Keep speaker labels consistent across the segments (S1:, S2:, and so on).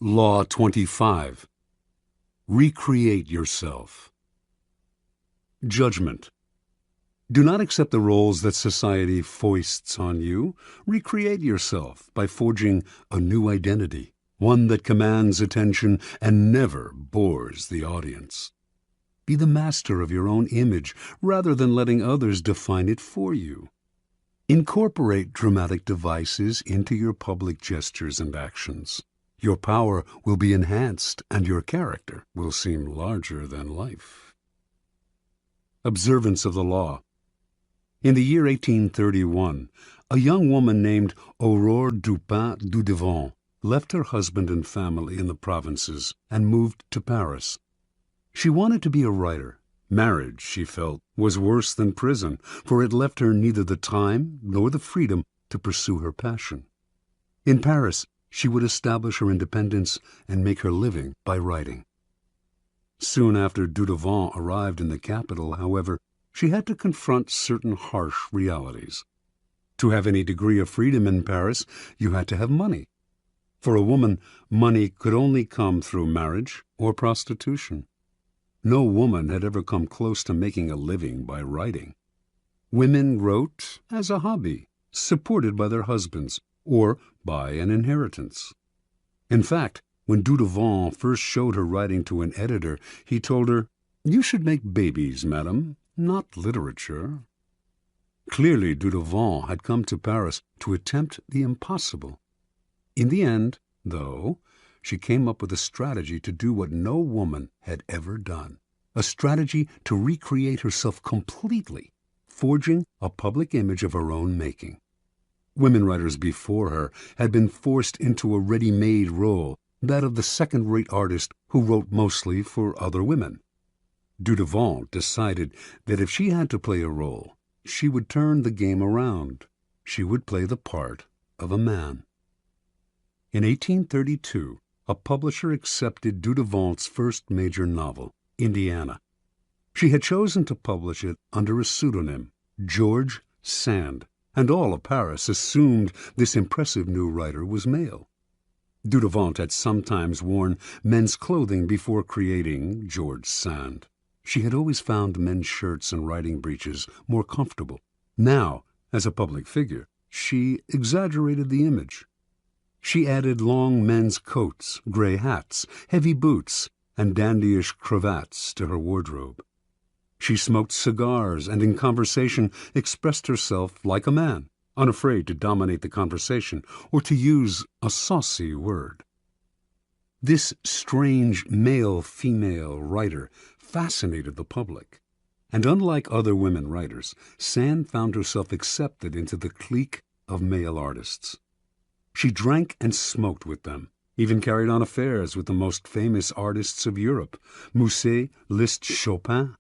S1: Law 25. Recreate yourself. Judgment. Do not accept the roles that society foists on you. Recreate yourself by forging a new identity, one that commands attention and never bores the audience. Be the master of your own image rather than letting others define it for you. Incorporate dramatic devices into your public gestures and actions. Your power will be enhanced and your character will seem larger than life. Observance of the law. In the year 1831, a young woman named Aurore Dupin Dudevant left her husband and family in the provinces and moved to Paris. She wanted to be a writer. Marriage, she felt, was worse than prison, for it left her neither the time nor the freedom to pursue her passion. In Paris, she would establish her independence and make her living by writing. Soon after Dudevant arrived in the capital, however, she had to confront certain harsh realities. To have any degree of freedom in Paris, you had to have money. For a woman, money could only come through marriage or prostitution. No woman had ever come close to making a living by writing. Women wrote as a hobby, supported by their husbands, or by an inheritance. In fact, when Dudevant first showed her writing to an editor, he told her, "You should make babies, madam, not literature." Clearly, Dudevant had come to Paris to attempt the impossible. In the end, though, she came up with a strategy to do what no woman had ever done, a strategy to recreate herself completely, forging a public image of her own making. Women writers before her had been forced into a ready-made role, that of the second-rate artist who wrote mostly for other women. Dudevant decided that if she had to play a role, she would turn the game around. She would play the part of a man. In 1832, a publisher accepted Dudevant's first major novel, Indiana. She had chosen to publish it under a pseudonym, George Sand, and all of Paris assumed this impressive new writer was male. Dudevant had sometimes worn men's clothing before creating George Sand. She had always found men's shirts and riding breeches more comfortable. Now, as a public figure, she exaggerated the image. She added long men's coats, gray hats, heavy boots, and dandyish cravats to her wardrobe. She smoked cigars and in conversation expressed herself like a man, unafraid to dominate the conversation or to use a saucy word. This strange male-female writer fascinated the public, and unlike other women writers, Sand found herself accepted into the clique of male artists. She drank and smoked with them, even carried on affairs with the most famous artists of Europe, Musset, Liszt, Chopin.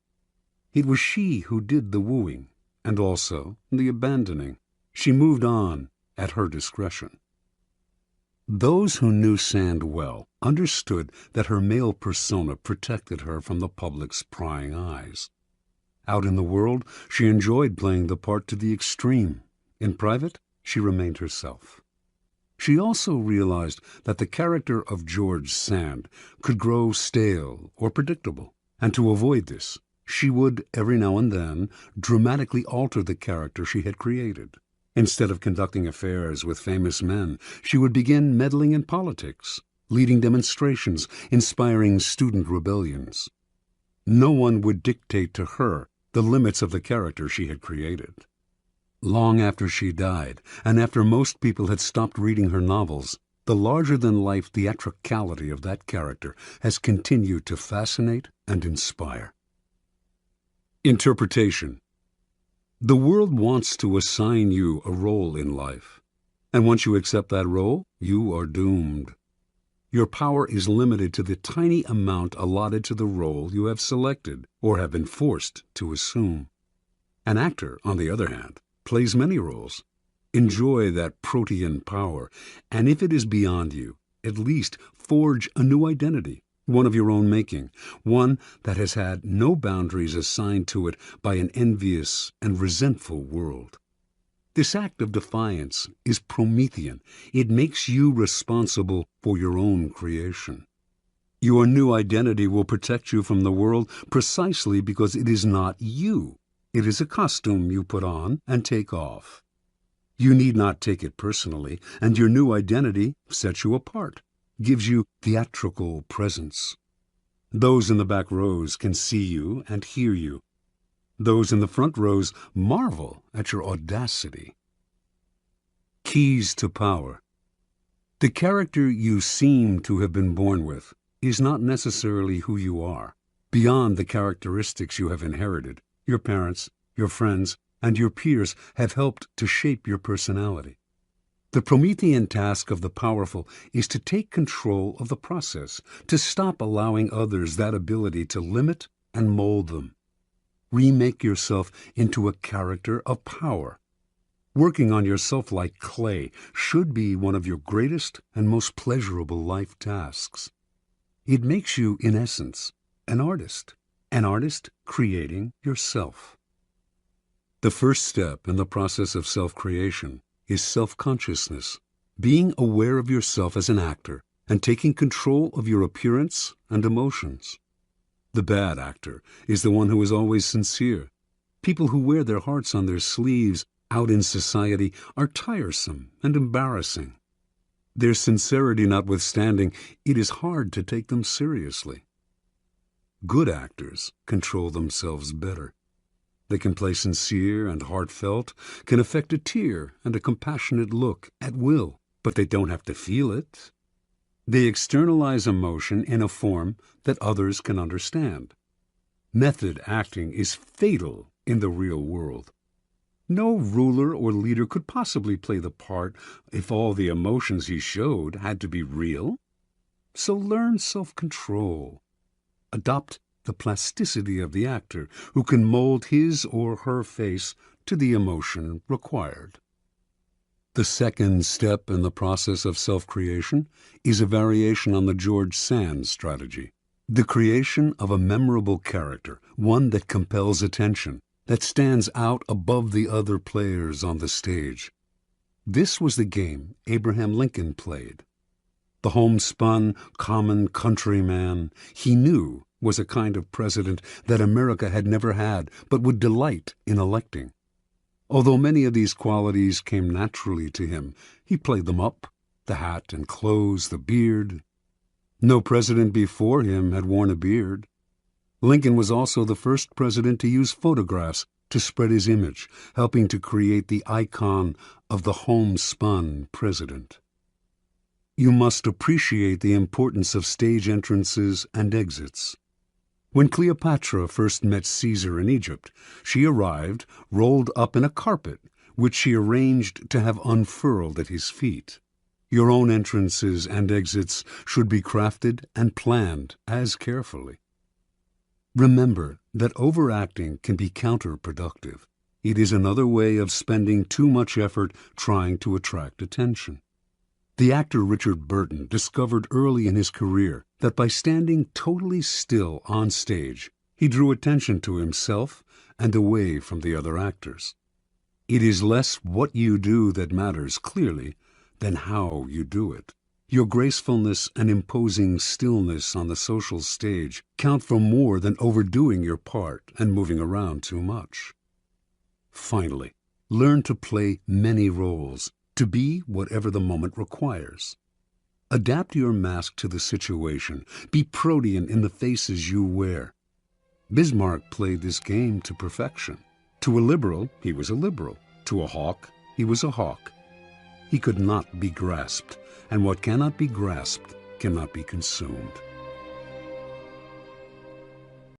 S1: It was she who did the wooing, and also the abandoning. She moved on at her discretion. Those who knew Sand well understood that her male persona protected her from the public's prying eyes. Out in the world, she enjoyed playing the part to the extreme. In private, she remained herself. She also realized that the character of George Sand could grow stale or predictable, and to avoid this, she would, every now and then, dramatically alter the character she had created. Instead of conducting affairs with famous men, she would begin meddling in politics, leading demonstrations, inspiring student rebellions. No one would dictate to her the limits of the character she had created. Long after she died, and after most people had stopped reading her novels, the larger-than-life theatricality of that character has continued to fascinate and inspire. Interpretation. The world wants to assign you a role in life, and once you accept that role, you are doomed. Your power is limited to the tiny amount allotted to the role you have selected or have been forced to assume. An actor, on the other hand, plays many roles. Enjoy that protean power, and if it is beyond you, at least forge a new identity, one of your own making, one that has had no boundaries assigned to it by an envious and resentful world. This act of defiance is Promethean. It makes you responsible for your own creation. Your new identity will protect you from the world precisely because it is not you. It is a costume you put on and take off. You need not take it personally, and your new identity sets you apart, gives you theatrical presence. Those in the back rows can see you and hear you. Those in the front rows marvel at your audacity. Keys to power. The character you seem to have been born with is not necessarily who you are. Beyond the characteristics you have inherited, your parents, your friends, and your peers have helped to shape your personality. The Promethean task of the powerful is to take control of the process, to stop allowing others that ability to limit and mold them. Remake yourself into a character of power. Working on yourself like clay should be one of your greatest and most pleasurable life tasks. It makes you, in essence, an artist creating yourself. The first step in the process of self-creation is self-consciousness, being aware of yourself as an actor and taking control of your appearance and emotions. The bad actor is the one who is always sincere. People who wear their hearts on their sleeves out in society are tiresome and embarrassing. Their sincerity notwithstanding, it is hard to take them seriously. Good actors control themselves better. They can play sincere and heartfelt, can affect a tear and a compassionate look at will, but they don't have to feel it. They externalize emotion in a form that others can understand. Method acting is fatal in the real world. No ruler or leader could possibly play the part if all the emotions he showed had to be real. So learn self-control. Adopt the plasticity of the actor, who can mold his or her face to the emotion required. The second step in the process of self-creation is a variation on the George Sand strategy. The creation of a memorable character, one that compels attention, that stands out above the other players on the stage. This was the game Abraham Lincoln played. The homespun, common countryman he knew was a kind of president that America had never had but would delight in electing. Although many of these qualities came naturally to him, he played them up: the hat and clothes, the beard. No president before him had worn a beard. Lincoln was also the first president to use photographs to spread his image, helping to create the icon of the homespun president. You must appreciate the importance of stage entrances and exits. When Cleopatra first met Caesar in Egypt, she arrived rolled up in a carpet, which she arranged to have unfurled at his feet. Your own entrances and exits should be crafted and planned as carefully. Remember that overacting can be counterproductive. It is another way of spending too much effort trying to attract attention. The actor Richard Burton discovered early in his career that by standing totally still on stage, he drew attention to himself and away from the other actors. It is less what you do that matters clearly than how you do it. Your gracefulness and imposing stillness on the social stage count for more than overdoing your part and moving around too much. Finally, learn to play many roles, to be whatever the moment requires. Adapt your mask to the situation. Be protean in the faces you wear. Bismarck played this game to perfection. To a liberal, he was a liberal. To a hawk, he was a hawk. He could not be grasped, and what cannot be grasped cannot be consumed.